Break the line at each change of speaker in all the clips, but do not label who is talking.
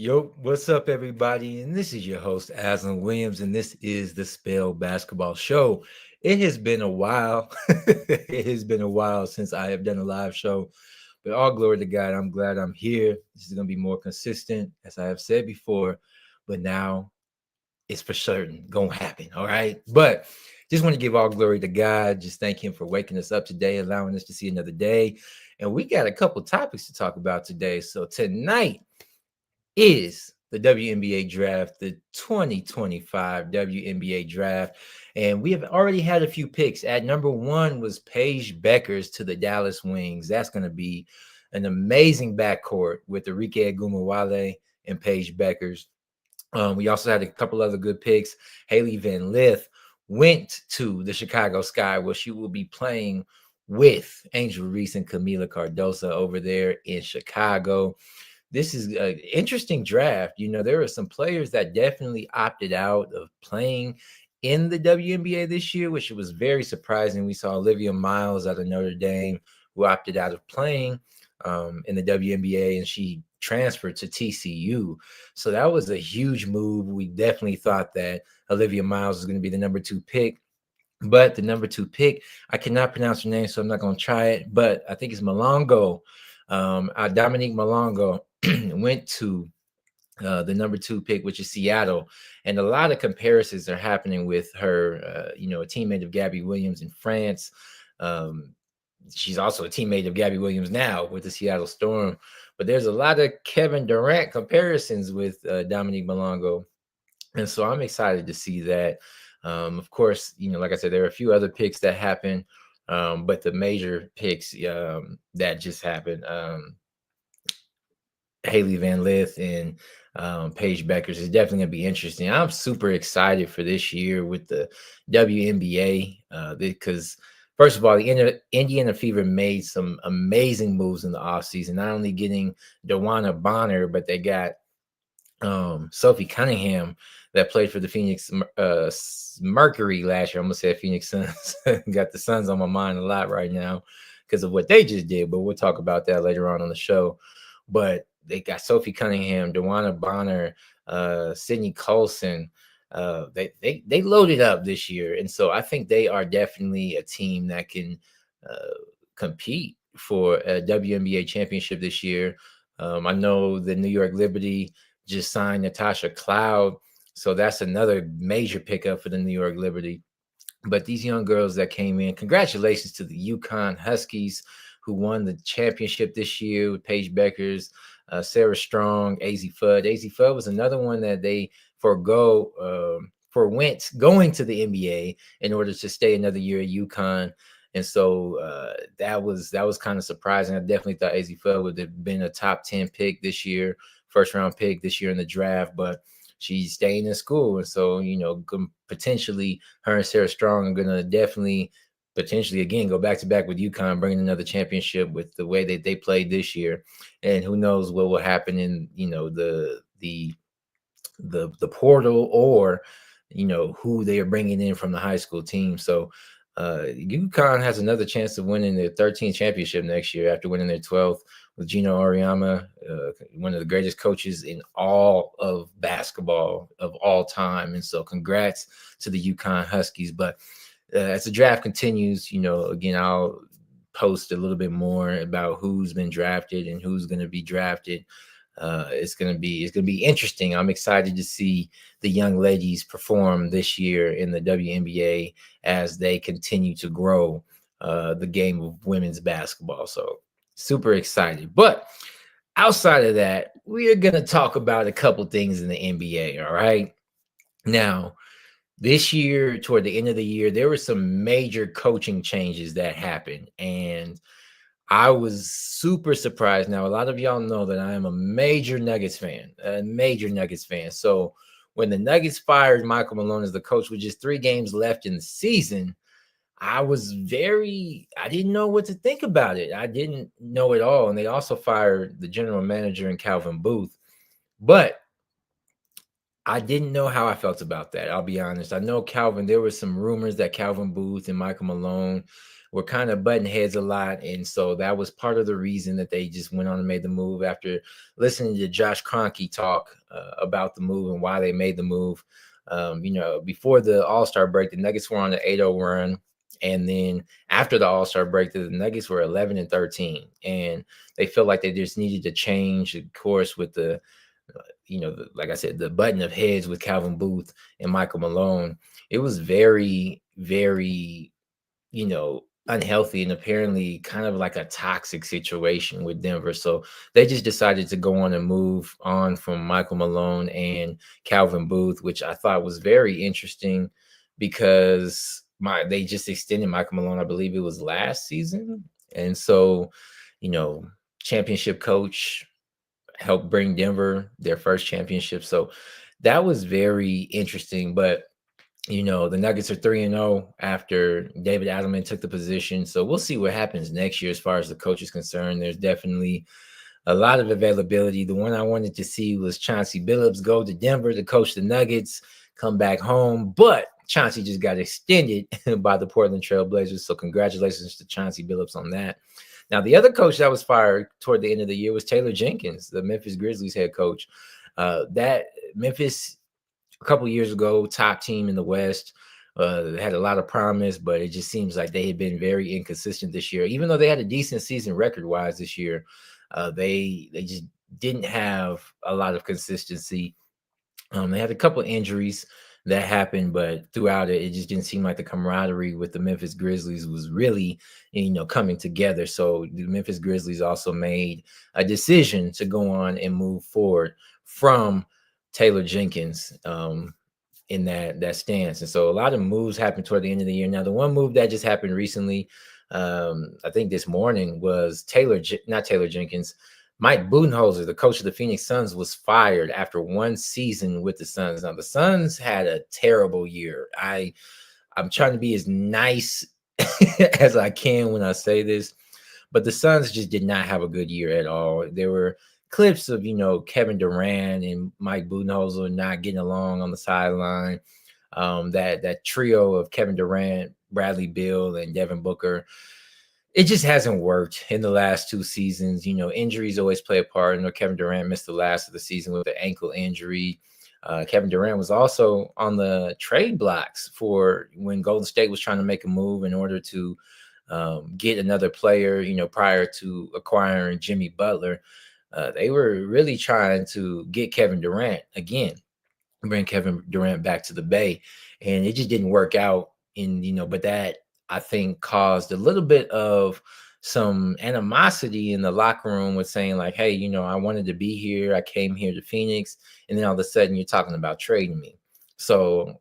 Yo, what's up, everybody? And this is your host, Aslan Williams, and this is the Spell Basketball Show. It has been a while. It has been a while since I have done a live show, but all glory to God. I'm glad I'm here. This is going to be more consistent, as I have said before, but now it's for certain going to happen. All right. But just want to give all glory to God. Just thank Him for waking us up today, allowing us to see another day. And we got a couple topics to talk about today. So tonight, is the WNBA Draft, the 2025 WNBA Draft. And we have already had a few picks. At number one was Paige Beckers to the Dallas Wings. That's going to be an amazing backcourt with Arike Agumawale and Paige Beckers. We also had a couple other good picks. Haley Van Lith went to the Chicago Sky, where she will be playing with Angel Reese and Camila Cardoso over there in Chicago. This is an interesting draft. You know, there are some players that definitely opted out of playing in the WNBA this year, which was very surprising. We saw Olivia Miles out of Notre Dame, who opted out of playing in the WNBA, and she transferred to TCU. So that was a huge move. We definitely thought that Olivia Miles was going to be the number 2 pick. But the number 2 pick, I cannot pronounce her name, so I'm not going to try it. But I think it's Malongo. Dominique Malongo went to the number 2 pick, which is Seattle. And a lot of comparisons are happening with her, a teammate of Gabby Williams in France. She's also a teammate of Gabby Williams now with the Seattle Storm. But there's a lot of Kevin Durant comparisons with Dominique Malongo. And so I'm excited to see that. Of course, like I said, there are a few other picks that happened, but the major picks that just happened, Haley Van Lith and Paige Beckers, is definitely going to be interesting. I'm super excited for this year with the WNBA because, first of all, the Indiana Fever made some amazing moves in the offseason, not only getting DeWanna Bonner, but they got Sophie Cunningham that played for the Phoenix Mercury last year. I'm going to say Phoenix Suns. Got the Suns on my mind a lot right now because of what they just did, but we'll talk about that later on the show. But they got Sophie Cunningham, DeWanna Bonner, Sydney Colson. They loaded up this year. And so I think they are definitely a team that can compete for a WNBA championship this year. I know the New York Liberty just signed Natasha Cloud. So that's another major pickup for the New York Liberty. But these young girls that came in, congratulations to the UConn Huskies, who won the championship this year with Paige Beckers, Sarah Strong, AZ Fudd. AZ Fudd was another one that they forwent going to the NBA in order to stay another year at UConn. And so that was kind of surprising. I definitely thought AZ Fudd would have been a top 10 pick this year, first round pick this year in the draft, but she's staying in school. And so, potentially her and Sarah Strong are going to definitely potentially again go back to back with UConn, bringing another championship with the way that they played this year. And who knows what will happen in the portal, or who they are bringing in from the high school team. So UConn has another chance of winning their 13th championship next year after winning their 12th with Gino Auriemma, one of the greatest coaches in all of basketball of all time. And so congrats to the UConn Huskies. But as the draft continues, again, I'll post a little bit more about who's been drafted and who's going to be drafted. It's going to be interesting. I'm excited to see the young ladies perform this year in the WNBA as they continue to grow. the game of women's basketball. So super excited. But outside of that, we are going to talk about a couple things in the NBA. All right. Now, this year, toward the end of the year, there were some major coaching changes that happened. And I was super surprised. Now, a lot of y'all know that I am a major Nuggets fan, a major Nuggets fan. So when the Nuggets fired Michael Malone as the coach with just 3 games left in the season, I didn't know what to think about it. I didn't know at all. And they also fired the general manager and Calvin Booth. But I didn't know how I felt about that. I'll be honest. I know there were some rumors that Calvin Booth and Michael Malone were kind of butting heads a lot. And so that was part of the reason that they just went on and made the move after listening to Josh Kroenke talk about the move and why they made the move. Before the All-Star break, the Nuggets were on the 8-0 run. And then after the All-Star break, the Nuggets were 11-13. And they felt like they just needed to change the course with like I said, the button of heads with Calvin Booth and Michael Malone. It was very, very, unhealthy and apparently kind of like a toxic situation with Denver. So they just decided to go on and move on from Michael Malone and Calvin Booth, which I thought was very interesting because they just extended Michael Malone, I believe it was last season. And so, championship coach helped bring Denver their first championship. So that was very interesting. But the Nuggets are 3-0 after David Adelman took the position. So we'll see what happens next year as far as the coach is concerned. There's definitely a lot of availability. The one I wanted to see was Chauncey Billups go to Denver to coach the Nuggets, come back home. But Chauncey just got extended by the Portland Trail Blazers. So congratulations to Chauncey Billups on that. Now, the other coach that was fired toward the end of the year was Taylor Jenkins, the Memphis Grizzlies head coach. That Memphis, a couple of years ago, top team in the West, had a lot of promise, but it just seems like they had been very inconsistent this year. Even though they had a decent season record-wise this year, they just didn't have a lot of consistency. They had a couple of injuries that happened, but throughout it just didn't seem like the camaraderie with the Memphis Grizzlies was really, coming together. So the Memphis Grizzlies also made a decision to go on and move forward from Taylor Jenkins in that stance. And so a lot of moves happened toward the end of the year. Now, the one move that just happened recently, I think this morning, was not Taylor Jenkins. Mike Budenholzer, the coach of the Phoenix Suns, was fired after one season with the Suns. Now, the Suns had a terrible year. I'm trying to be as nice as I can when I say this, but the Suns just did not have a good year at all. There were clips of, Kevin Durant and Mike Budenholzer not getting along on the sideline. That trio of Kevin Durant, Bradley Beal, and Devin Booker, it just hasn't worked in the last 2 seasons. Injuries always play a part. Kevin Durant missed the last of the season with an ankle injury. Kevin Durant was also on the trade blocks for when Golden State was trying to make a move in order to get another player, prior to acquiring Jimmy Butler. They were really trying to get Kevin Durant again, bring Kevin Durant back to the Bay, and it just didn't work out. But that, I think, caused a little bit of some animosity in the locker room with saying like, hey, I wanted to be here. I came here to Phoenix. And then all of a sudden you're talking about trading me. So,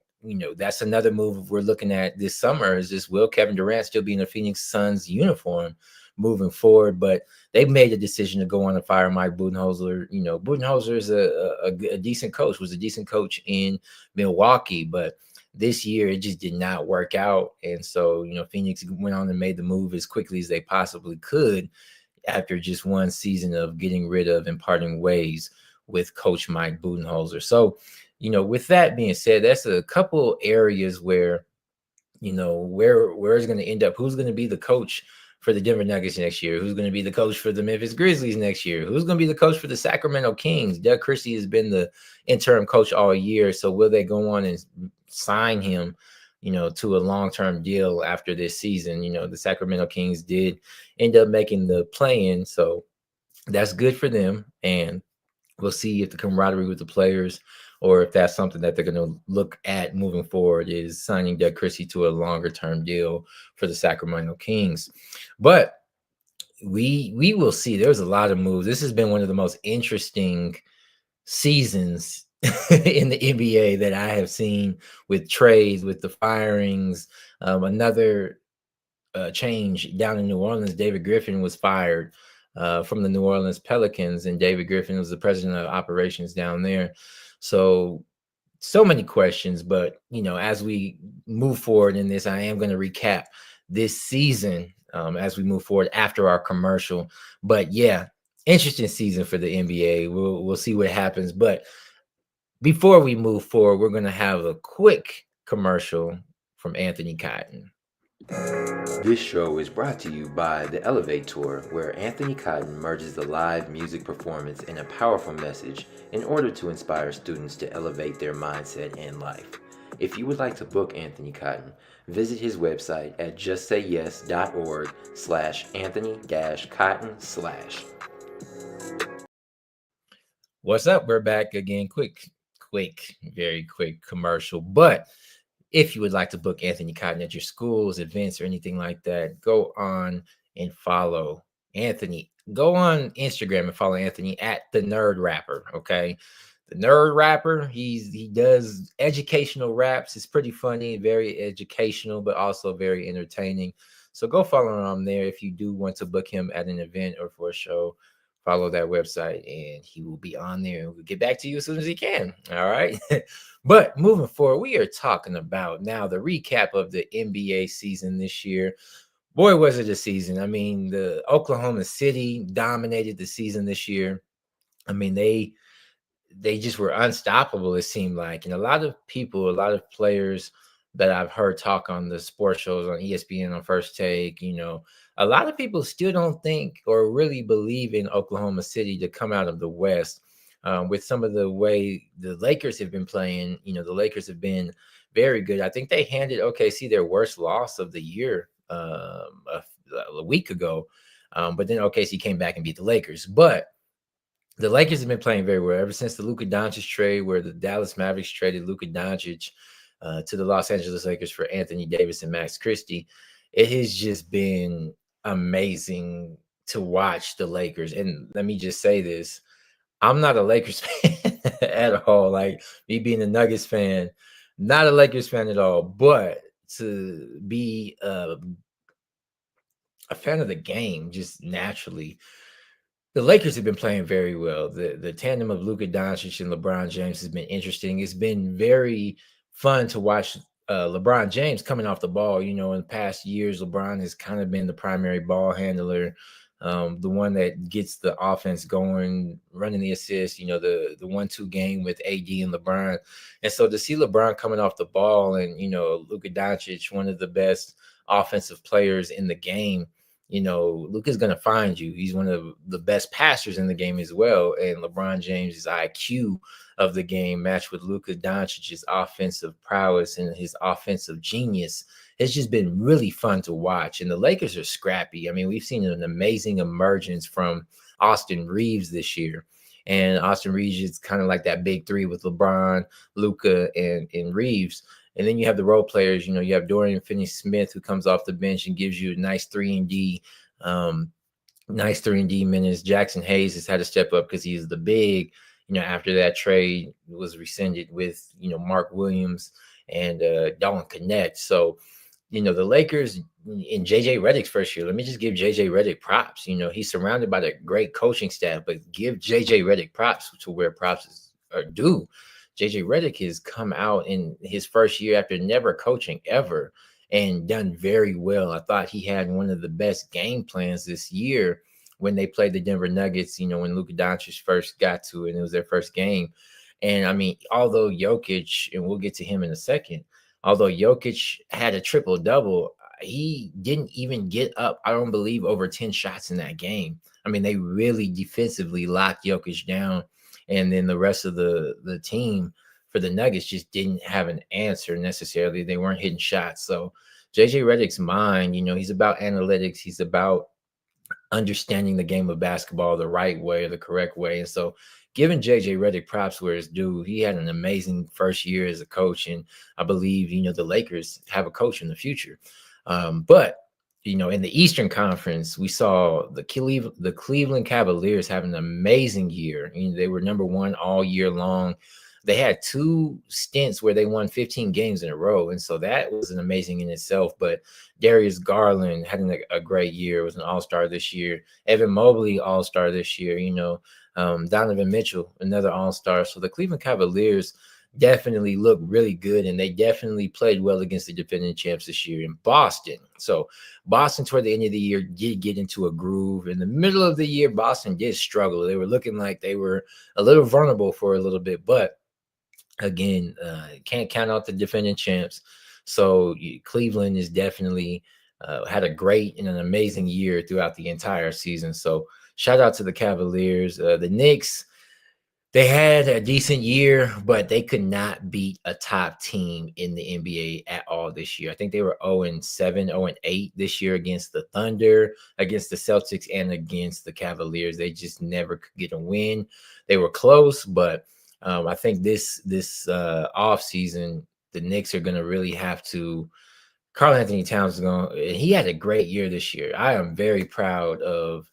that's another move we're looking at this summer is just, will Kevin Durant still be in the Phoenix Suns uniform moving forward? But they've made a decision to go on and fire Mike Budenholzer. Budenholzer is a decent coach, was a decent coach in Milwaukee, but this year it just did not work out. And so, Phoenix went on and made the move as quickly as they possibly could after just one season of getting rid of and parting ways with Coach Mike Budenholzer. So, with that being said, that's a couple areas where, where it's going to end up, who's going to be the coach for the Denver Nuggets next year, who's going to be the coach for the Memphis Grizzlies next year, who's going to be the coach for the Sacramento Kings. Doug Christie has been the interim coach all year. So will they go on and sign him, to a long-term deal after this season? The Sacramento Kings did end up making the play-in, so that's good for them. And we'll see if the camaraderie with the players or if that's something that they're going to look at moving forward, is signing Doug Christie to a longer term deal for the Sacramento Kings. But we will see. There's a lot of moves. This has been one of the most interesting seasons in the NBA that I have seen, with trades, with the firings. Another change down in New Orleans. David Griffin was fired from the New Orleans Pelicans, and David Griffin was the president of operations down there. So many questions, but as we move forward in this, I am going to recap this season as we move forward after our commercial. But yeah, interesting season for the NBA. We'll see what happens. But before we move forward, we're going to have a quick commercial from Anthony Cotton. This show is brought to you by the Elevate Tour, where Anthony Cotton merges the live music performance and a powerful message in order to inspire students to elevate their mindset and life. If you would like to book Anthony Cotton, visit his website at justsayyes.org/Anthony-Cotton/. What's up? We're back again. Very quick commercial. But if you would like to book Anthony Cotton at your schools, events, or anything like that, go on and follow Anthony. Go on Instagram and follow Anthony at the Nerd Rapper. Okay, the Nerd Rapper. He does educational raps. It's pretty funny, very educational, but also very entertaining. So go follow him there if you do want to book him at an event or for a show. Follow that website and he will be on there, and we'll get back to you as soon as he can. All right. But moving forward, we are talking about now the recap of the NBA season this year. Boy, was it a season. I mean, the Oklahoma City dominated the season this year. I mean, they just were unstoppable, it seemed like. And a lot of people, a lot of players that I've heard talk on the sports shows on ESPN, on First Take, a lot of people still don't think or really believe in Oklahoma City to come out of the West. With some of the way the Lakers have been playing, the Lakers have been very good. I think they handed OKC their worst loss of the year a week ago. But then OKC came back and beat the Lakers. But the Lakers have been playing very well ever since the Luka Doncic trade, where the Dallas Mavericks traded Luka Doncic to the Los Angeles Lakers for Anthony Davis and Max Christie. It has just been amazing to watch the Lakers. And let me just say this. I'm not a Lakers fan at all. Like, me being a Nuggets fan, not a Lakers fan at all. But to be a fan of the game, just naturally, the Lakers have been playing very well. The tandem of Luka Doncic and LeBron James has been interesting. It's been very fun to watch LeBron James coming off the ball. In the past years, LeBron has kind of been the primary ball handler, the one that gets the offense going, running the assists, the 1-2 game with AD and LeBron. And so to see LeBron coming off the ball and, Luka Doncic, one of the best offensive players in the game, Luka's going to find you. He's one of the best passers in the game as well. And LeBron James's IQ of the game matched with Luka Doncic's offensive prowess and his offensive genius. It's just been really fun to watch. And the Lakers are scrappy. I mean, we've seen an amazing emergence from Austin Reeves this year. And Austin Reeves is kind of like that big three with LeBron, Luka, and Reeves. And then you have the role players. You have Dorian Finney-Smith, who comes off the bench and gives you a nice 3-and-D, minutes. Jackson Hayes has had to step up because he's the big. After that trade was rescinded with Mark Williams and Dalton Connect. So the Lakers in JJ Redick's first year, let me just give JJ Redick props. He's surrounded by a great coaching staff, but give JJ Redick props to where props are due. JJ Redick has come out in his first year after never coaching ever and done very well. I thought he had one of the best game plans this year when they played the Denver Nuggets, when Luka Doncic first got to it and it was their first game. And I mean, although Jokic, and we'll get to him in a second, although Jokic had a triple-double, he didn't even get up, I don't believe, over 10 shots in that game. I mean, they really defensively locked Jokic down. And then the rest of the team for the Nuggets just didn't have an answer necessarily. They weren't hitting shots. So JJ Redick's mind, he's about analytics. He's about understanding the game of basketball the right way or the correct way. And so giving JJ Redick props where it's due. He had an amazing first year as a coach. And I believe, the Lakers have a coach in the future. But in the Eastern Conference, we saw the Cleveland Cavaliers have an amazing year. They were number one all year long. They had two stints where they won 15 games in a row. And so that was an amazing in itself. But Darius Garland had a great year, was an all-star this year. Evan Mobley, all-star this year, Donovan Mitchell, another all-star. So the Cleveland Cavaliers definitely look really good, and they definitely played well against the defending champs this year in Boston. So Boston toward the end of the year did get into a groove. In the middle of the year, Boston did struggle. They were looking like they were a little vulnerable for a little bit, but again, can't count out the defending champs. So Cleveland is definitely had a great and an amazing year throughout the entire season. So shout out to the Cavaliers. The Knicks, they had a decent year, but they could not beat a top team in the NBA at all this year. I think they were 0-7, 0-8 this year against the Thunder, against the Celtics, and against the Cavaliers. They just never could get a win. They were close, but I think this off season, the Knicks are going to really have to. Karl-Anthony Towns is going. He had a great year this year. I am very proud of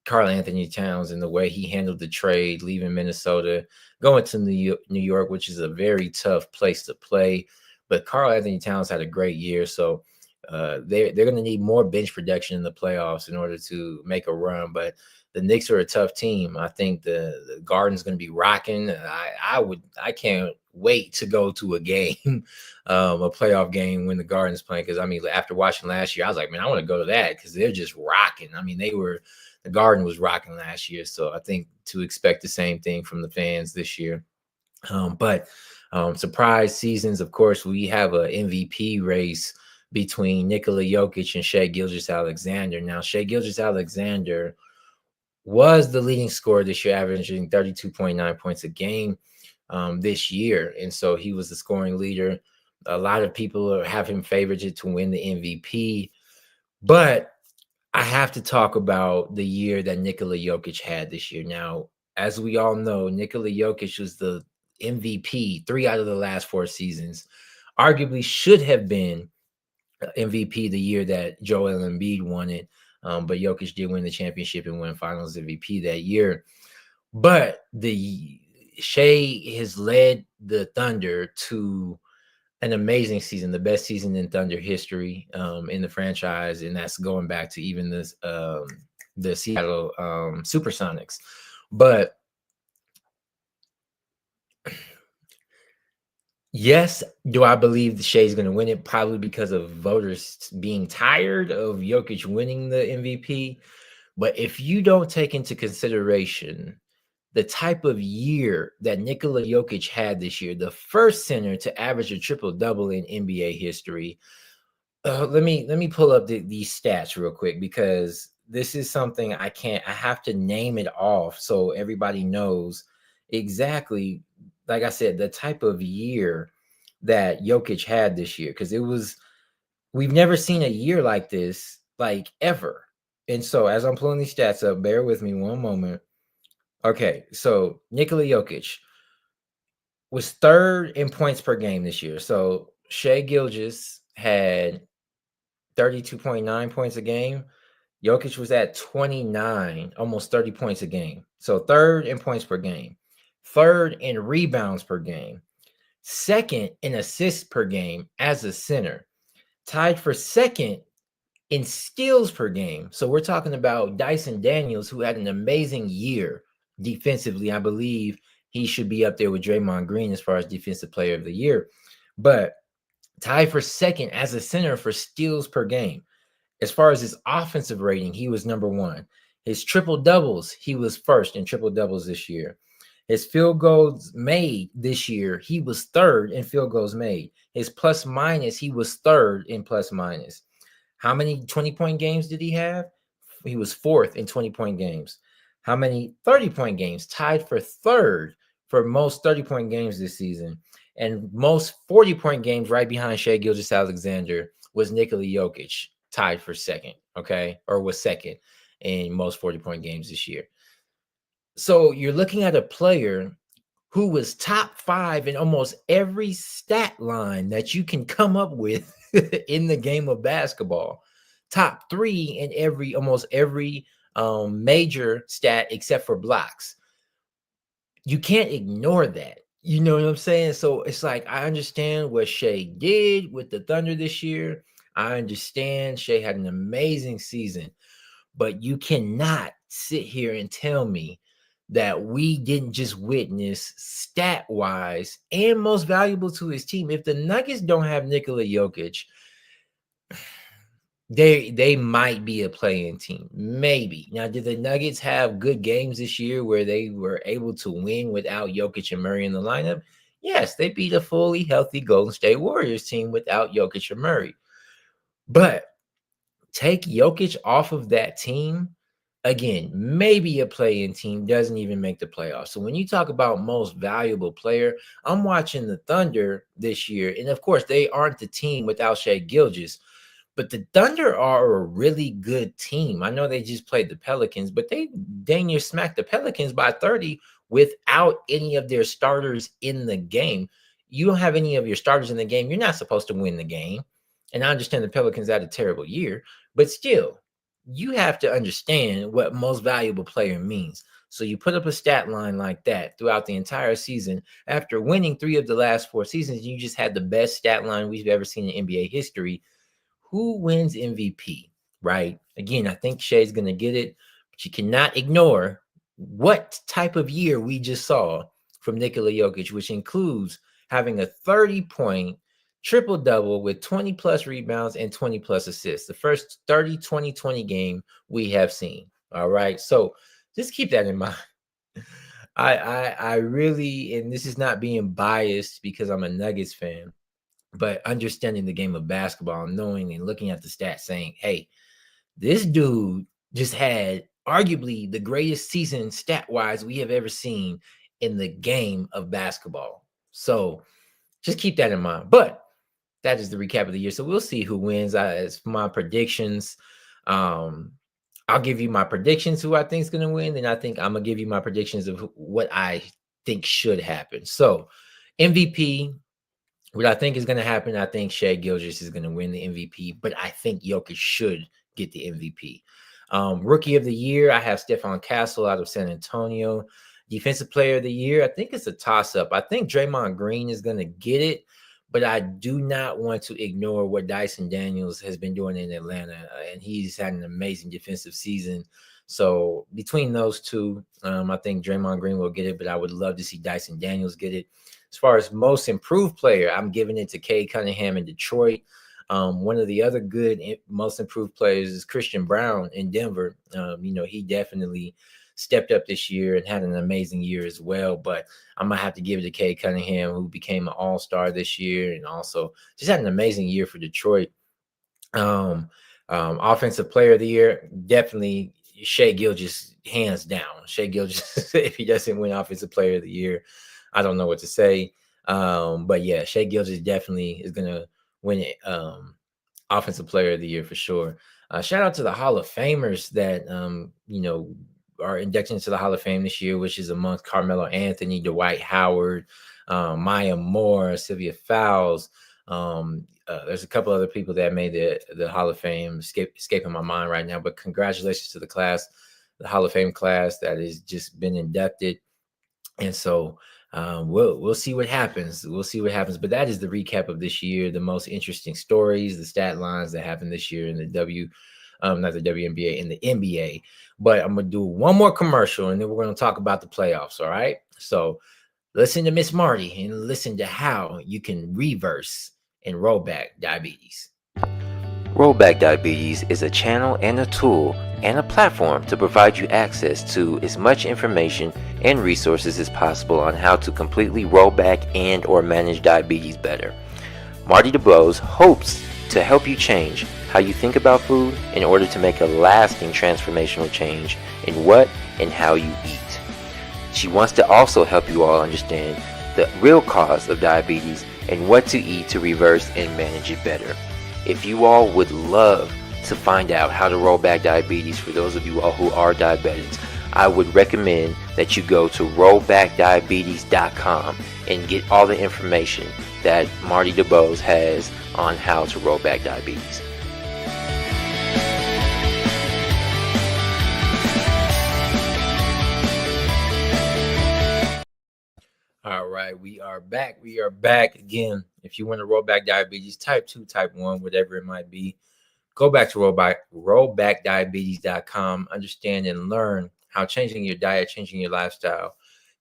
Karl-Anthony Towns and the way he handled the trade, leaving Minnesota, going to New York, which is a very tough place to play. But Karl-Anthony Towns had a great year, so they're going to need more bench production in the playoffs in order to make a run. But the Knicks are a tough team. I think the Garden's going to be rocking. I can't wait to go to a game, a playoff game when the Garden's playing. Because after watching last year, I was like, man, I want to go to that because they're just rocking. The Garden was rocking last year, so I think to expect the same thing from the fans this year. But surprise seasons, of course, we have an MVP race between Nikola Jokic and Shai Gilgeous-Alexander. Now, Shai Gilgeous-Alexander was the leading scorer this year, averaging 32.9 points a game this year. And so he was the scoring leader. A lot of people have him favored to win the MVP. But I have to talk about the year that Nikola Jokic had this year. Now, as we all know, Nikola Jokic was the MVP 3 out of the last 4 seasons. Arguably should have been MVP the year that Joel Embiid won it. But Jokic did win the championship and win Finals MVP that year. But Shai has led the Thunder to an amazing season, the best season in Thunder history in the franchise, and that's going back to even the Seattle Supersonics. But yes, do I believe Shai's going to win it? Probably because of voters being tired of Jokic winning the MVP. But if you don't take into consideration the type of year that Nikola Jokic had this year, the first center to average a triple-double in NBA history. Let me pull up these stats real quick because this is something I have to name it off so everybody knows exactly, like I said, the type of year that Jokic had this year, because we've never seen a year like this, like ever. And so as I'm pulling these stats up, bear with me one moment. Okay, so Nikola Jokic was 3rd in points per game this year. So Shai Gilgeous had 32.9 points a game. Jokic was at 29, almost 30 points a game. So 3rd in points per game, 3rd in rebounds per game, 2nd in assists per game as a center, tied for 2nd in steals per game. So we're talking about Dyson Daniels, who had an amazing year defensively. I believe he should be up there with Draymond Green as far as defensive player of the year, but tied for 2nd as a center for steals per game. As far as his offensive rating, he was number 1. His triple doubles, he was 1st in triple doubles this year. His field goals made this year, he was 3rd in field goals made. His plus minus, he was 3rd in plus minus. How many 20-point games did he have? He was 4th in 20-point games. How many 30-point games? Tied for 3rd for most 30-point games this season. And most 40-point games right behind Shai Gilgeous-Alexander was Nikola Jokic, tied for 2nd, okay? Or was 2nd. in most 40-point games this year. So you're looking at a player who was top 5 in almost every stat line that you can come up with in the game of basketball. Top 3 in almost every major stat except for blocks. You can't ignore that. You know what I'm saying? So it's like, I understand what Shea did with the Thunder this year. I understand Shea had an amazing season, but you cannot sit here and tell me that we didn't just witness stat-wise and most valuable to his team. If the Nuggets don't have Nikola Jokic, they might be a play-in team. Maybe. Now, did the Nuggets have good games this year where they were able to win without Jokic and Murray in the lineup? Yes, they beat a fully healthy Golden State Warriors team without Jokic and Murray. But take Jokic off of that team, again, maybe a play-in team doesn't even make the playoffs. So when you talk about most valuable player, I'm watching the Thunder this year. And of course, they aren't the team without Shea Gilgeous. But the Thunder are a really good team. I know they just played the Pelicans, but they dang near smacked the Pelicans by 30 without any of their starters in the game. You don't have any of your starters in the game, you're not supposed to win the game. And I understand the Pelicans had a terrible year, but still, you have to understand what most valuable player means. So you put up a stat line like that throughout the entire season. After winning 3 of the last 4 seasons, you just had the best stat line we've ever seen in NBA history. Who wins MVP, right? Again, I think Shea's going to get it, but you cannot ignore what type of year we just saw from Nikola Jokic, which includes having a 30-point triple-double with 20-plus rebounds and 20-plus assists. The first 30-20-20 game we have seen, all right? So just keep that in mind. I really, and this is not being biased because I'm a Nuggets fan, but understanding the game of basketball, knowing and looking at the stats saying, hey, this dude just had arguably the greatest season stat-wise we have ever seen in the game of basketball. So just keep that in mind. But that is the recap of the year. So we'll see who wins. As for my predictions, I'll give you my predictions who I think is going to win. And I think I'm going to give you my predictions of what I think should happen. So MVP, what I think is going to happen, I think Shea Gilgeous is going to win the MVP, but I think Jokic should get the MVP. Rookie of the year, I have Stephon Castle out of San Antonio. Defensive player of the year, I think it's a toss-up. I think Draymond Green is going to get it, but I do not want to ignore what Dyson Daniels has been doing in Atlanta, and he's had an amazing defensive season. So between those two, I think Draymond Green will get it, but I would love to see Dyson Daniels get it. As far as most improved player, I'm giving it to Cade Cunningham in Detroit. One of the other good most improved players is Christian Brown in Denver. He definitely stepped up this year and had an amazing year as well. But I'm going to have to give it to Cade Cunningham, who became an all-star this year and also just had an amazing year for Detroit. Offensive player of the year, definitely Shea Gilgeous, hands down. Shea Gilgeous, if he doesn't win offensive player of the year, I don't know what to say. But yeah, Shea Gilgeous definitely is going to win it. Offensive player of the year for sure. Shout out to the Hall of Famers that, are inducted into the Hall of Fame this year, which is amongst Carmelo Anthony, Dwight Howard, Maya Moore, Sylvia Fowles. There's a couple other people that made the Hall of Fame, escaping my mind right now, but congratulations to the class, the Hall of Fame class that has just been inducted. And so we'll see what happens. We'll see what happens. But that is the recap of this year, the most interesting stories, the stat lines that happened this year in the not the WNBA, in the NBA. But I'm going to do one more commercial, and then we're going to talk about the playoffs, all right? So listen to Miss Marty and listen to how you can reverse and roll back diabetes.
Rollback Diabetes is a channel and a tool and a platform to provide you access to as much information and resources as possible on how to completely roll back and or manage diabetes better. Marty DeBose hopes to help you change how you think about food in order to make a lasting transformational change in what and how you eat. She wants to also help you all understand the real cause of diabetes and what to eat to reverse and manage it better. If you all would love to find out how to roll back diabetes for those of you all who are diabetics, I would recommend that you go to rollbackdiabetes.com and get all the information that Marty DeBose has on how to roll back diabetes.
All right, we are back. We are back again. If you want to roll back diabetes, type 2, type 1, whatever it might be, go back to rollbackdiabetes.com. Understand and learn how changing your diet, changing your lifestyle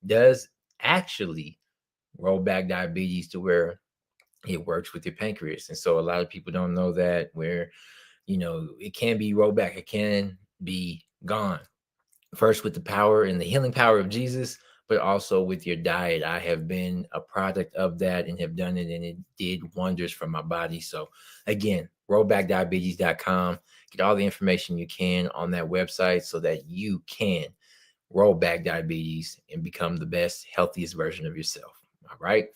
does actually roll back diabetes to where it works with your pancreas. And so a lot of people don't know that, where, it can be rolled back. It can be gone. First with the power and the healing power of Jesus, but also with your diet. I have been a product of that and have done it, and it did wonders for my body. So again, rollbackdiabetes.com. Get all the information you can on that website so that you can roll back diabetes and become the best, healthiest version of yourself. All right.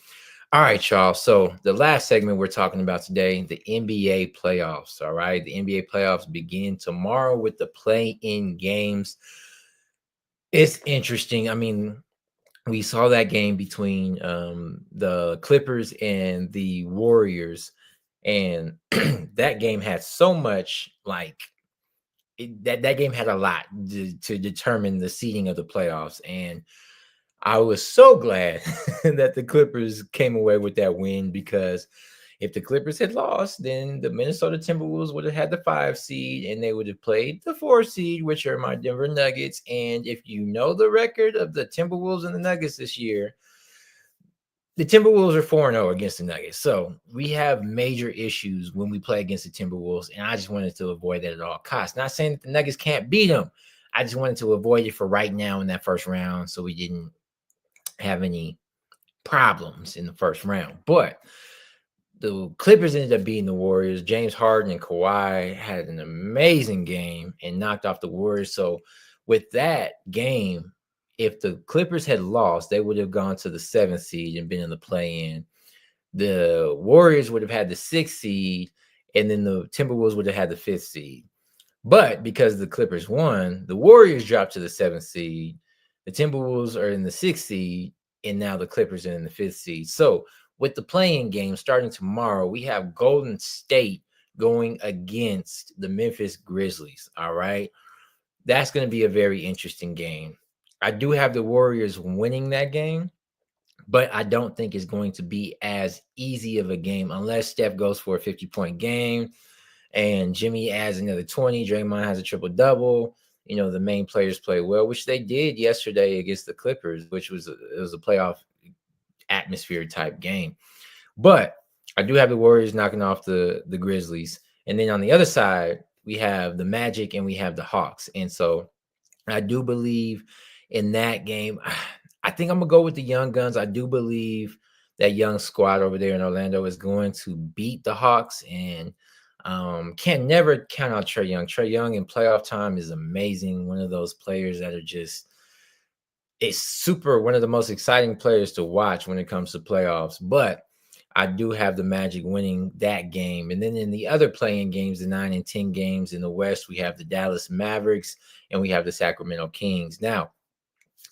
All right, y'all. So the last segment we're talking about today, the NBA playoffs. All right. The NBA playoffs begin tomorrow with the play-in games. It's interesting. I mean, we saw that game between the Clippers and the Warriors, and that game had so much, that game had a lot to determine the seeding of the playoffs. And I was so glad that the Clippers came away with that win, because if the Clippers had lost, then the Minnesota Timberwolves would have had the 5 seed and they would have played the 4 seed, which are my Denver Nuggets. And if you know the record of the Timberwolves and the Nuggets this year, the Timberwolves are 4-0 against the Nuggets. So we have major issues when we play against the Timberwolves. And I just wanted to avoid that at all costs. Not saying that the Nuggets can't beat them. I just wanted to avoid it for right now in that first round, so we didn't have any problems in the first round. But the Clippers ended up beating the Warriors. James Harden and Kawhi had an amazing game and knocked off the Warriors. So with that game, if the Clippers had lost, they would have gone to the 7th seed and been in the play-in. The Warriors would have had the 6th seed, and then the Timberwolves would have had the 5th seed. But because the Clippers won, the Warriors dropped to the 7th seed. The Timberwolves are in the 6th seed, and now the Clippers are in the 5th seed. So with the play-in game starting tomorrow, we have Golden State going against the Memphis Grizzlies. All right. That's going to be a very interesting game. I do have the Warriors winning that game, but I don't think it's going to be as easy of a game unless Steph goes for a 50-point game and Jimmy adds another 20. Draymond has a triple-double. The main players play well, which they did yesterday against the Clippers, which was a playoff atmosphere type game. But I do have the Warriors knocking off the Grizzlies. And then on the other side, we have the Magic and we have the Hawks. And so I do believe in that game. I think I'm going to go with the Young Guns. I do believe that young squad over there in Orlando is going to beat the Hawks, and can never count out Trae Young. Trae Young in playoff time is amazing. One of those players that are just, it's super, one of the most exciting players to watch when it comes to playoffs. But I do have the Magic winning that game. And then in the other playing games, the 9 and 10 games in the West, we have the Dallas Mavericks and we have the Sacramento Kings. Now,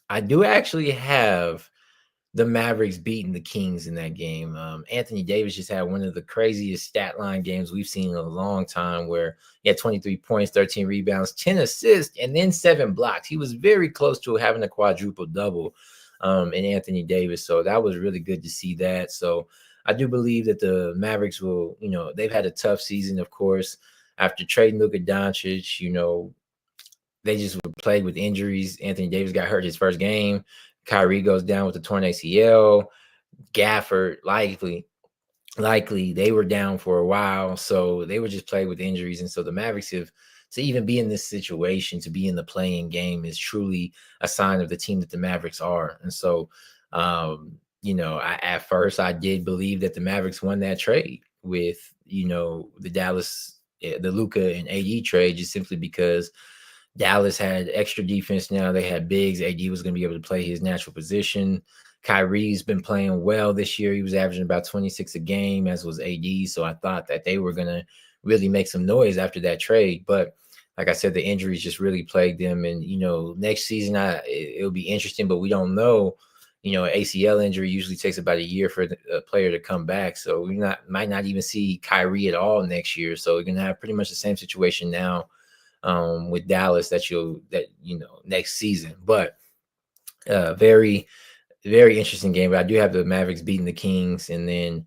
I do actually have the Mavericks beating the Kings in that game. Anthony Davis just had one of the craziest stat line games we've seen in a long time, where he had 23 points, 13 rebounds, 10 assists, and then 7 blocks. He was very close to having a quadruple double in Anthony Davis. So that was really good to see that. So I do believe that the Mavericks will, they've had a tough season, of course, after trading Luka Doncic. They just played with injuries. Anthony Davis got hurt his first game. Kyrie goes down with the torn ACL. Gafford, likely they were down for a while. So they were just playing with injuries. And so the Mavericks have, to even be in this situation, to be in the playing game, is truly a sign of the team that the Mavericks are. And so, at first I did believe that the Mavericks won that trade with, the Dallas, the Luka and AD trade, just simply because Dallas had extra defense now. They had bigs. AD was going to be able to play his natural position. Kyrie's been playing well this year. He was averaging about 26 a game, as was AD. So I thought that they were going to really make some noise after that trade. But like I said, the injuries just really plagued them. And, next season, it'll be interesting, but we don't know. ACL injury usually takes about a year for a player to come back. So might not even see Kyrie at all next year. So we're going to have pretty much the same situation now with Dallas next season. But very, very interesting game. But I do have the Mavericks beating the Kings, and then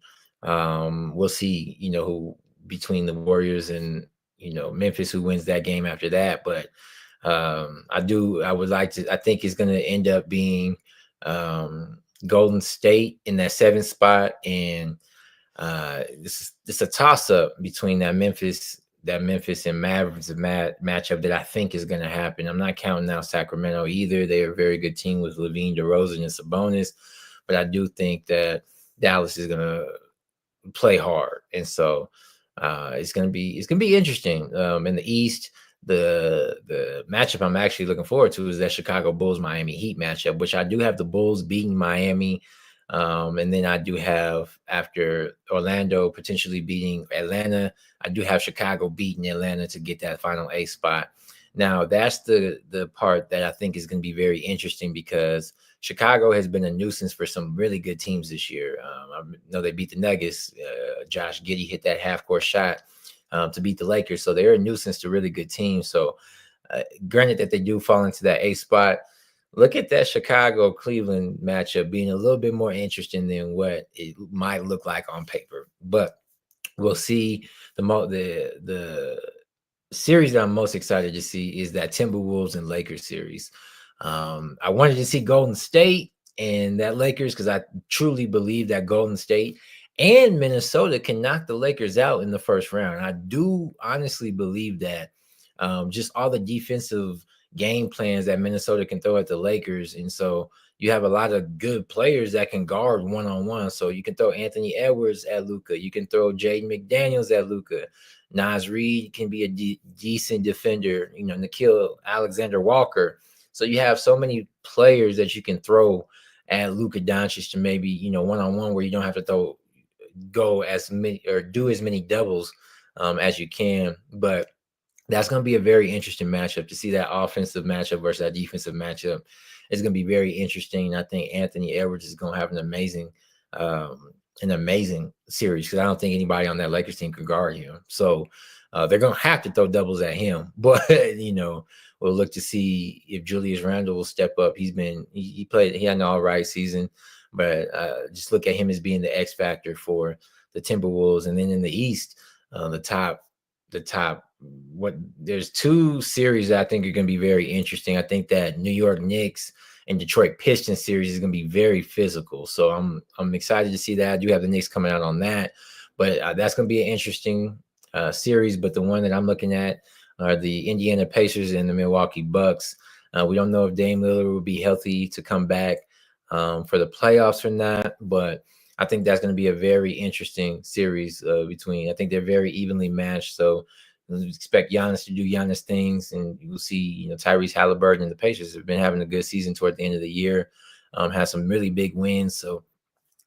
we'll see, who between the Warriors and Memphis, who wins that game after that. But I think it's going to end up being Golden State in that 7th spot, and this is a toss up between that Memphis and Mavericks matchup that I think is going to happen. I'm not counting out Sacramento either. They're a very good team with Levine, DeRozan, and Sabonis, but I do think that Dallas is going to play hard, and so it's going to be interesting. In the East, the matchup I'm actually looking forward to is that Chicago Bulls Miami Heat matchup, which I do have the Bulls beating Miami. And then I do have, after Orlando potentially beating Atlanta, I do have Chicago beating Atlanta to get that final 8 spot. Now, that's the part that I think is going to be very interesting, because Chicago has been a nuisance for some really good teams this year. I know they beat the Nuggets. Josh Giddey hit that half-court shot to beat the Lakers. So they're a nuisance to really good teams. So granted that they do fall into that 8 spot, look at that Chicago-Cleveland matchup being a little bit more interesting than what it might look like on paper. But we'll see. The series that I'm most excited to see is that Timberwolves and Lakers series. I wanted to see Golden State and that Lakers, because I truly believe that Golden State and Minnesota can knock the Lakers out in the first round. I do honestly believe that, just all the defensive game plans that Minnesota can throw at the Lakers. And so you have a lot of good players that can guard one-on-one. So you can throw Anthony Edwards at Luka. You can throw Jaden McDaniels at Luka. Naz Reid can be a decent defender, Nickeil Alexander-Walker. So you have so many players that you can throw at Luka Doncic to maybe, one-on-one, where you don't have to go as many or do as many doubles as you can. But that's going to be a very interesting matchup to see, that offensive matchup versus that defensive matchup. It's going to be very interesting. I think Anthony Edwards is going to have an amazing series, because I don't think anybody on that Lakers team could guard him. So they're going to have to throw doubles at him. But, we'll look to see if Julius Randle will step up. He had an all right season, but just look at him as being the X factor for the Timberwolves. And then in the East, there's 2 series that I think are going to be very interesting. I think that New York Knicks and Detroit Pistons series is going to be very physical. So I'm excited to see that. I do have the Knicks coming out on that, but that's going to be an interesting series. But the one that I'm looking at are the Indiana Pacers and the Milwaukee Bucks. We don't know if Dame Lillard will be healthy to come back for the playoffs or not, but I think that's going to be a very interesting series I think they're very evenly matched. So expect Giannis to do Giannis things, and you'll see, Tyrese Halliburton and the Pacers have been having a good season toward the end of the year, has some really big wins. So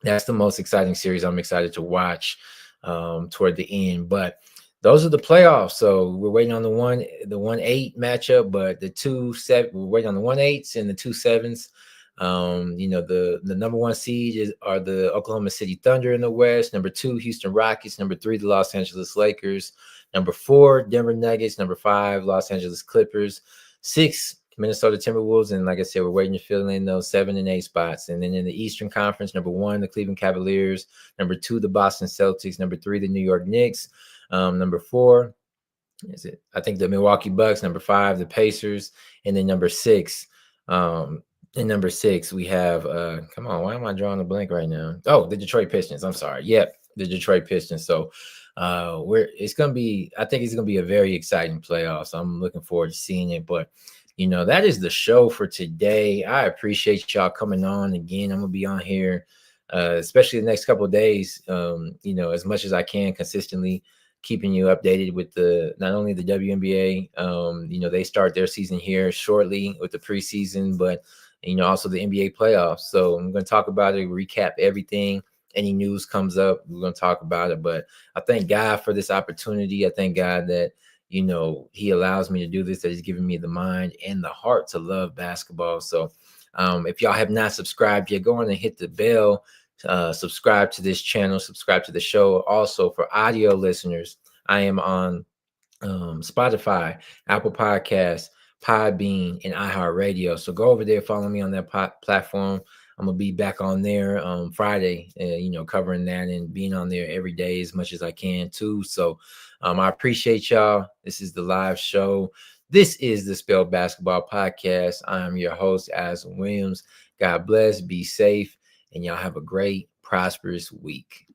that's the most exciting series I'm excited to watch toward the end. But those are the playoffs. So we're waiting on the 1-8 matchup, but the 2-7, we're waiting on the 1-8s and the 2-7s. The number 1 seed are the Oklahoma City Thunder in the West. Number 2, Houston Rockets. Number 3, the Los Angeles Lakers. Number 4, Denver Nuggets. Number 5, Los Angeles Clippers. 6, Minnesota Timberwolves. And like I said, we're waiting to fill in those 7 and 8 spots. And then in the Eastern Conference, number 1, the Cleveland Cavaliers. Number 2, the Boston Celtics. Number 3, the New York Knicks. Number 4, I think the Milwaukee Bucks. Number 5, the Pacers. And then number 6, in number 6, we have, come on, why am I drawing a blank right now? Oh, the Detroit Pistons. I'm sorry. Yep, the Detroit Pistons. So I think it's going to be a very exciting playoffs. I'm looking forward to seeing it. But, that is the show for today. I appreciate y'all coming on again. I'm going to be on here, especially the next couple of days, as much as I can, consistently keeping you updated with not only the WNBA, they start their season here shortly with the preseason, but also the NBA playoffs. So I'm going to talk about it, recap everything. any news comes up, we're going to talk about it. But I thank God for this opportunity. I thank God that, he allows me to do this, that he's giving me the mind and the heart to love basketball. So if y'all have not subscribed yet, go on and hit the bell, subscribe to this channel, subscribe to the show. Also, for audio listeners, I am on Spotify, Apple Podcasts, Podbean, and iHeartRadio. So go over there, follow me on that platform. I'm gonna be back on there Friday, covering that and being on there every day as much as I can too. So I appreciate y'all. This is the live show. This is the Spell Basketball Podcast. I'm your host, Aslan Williams. God bless, be safe, and y'all have a great, prosperous week.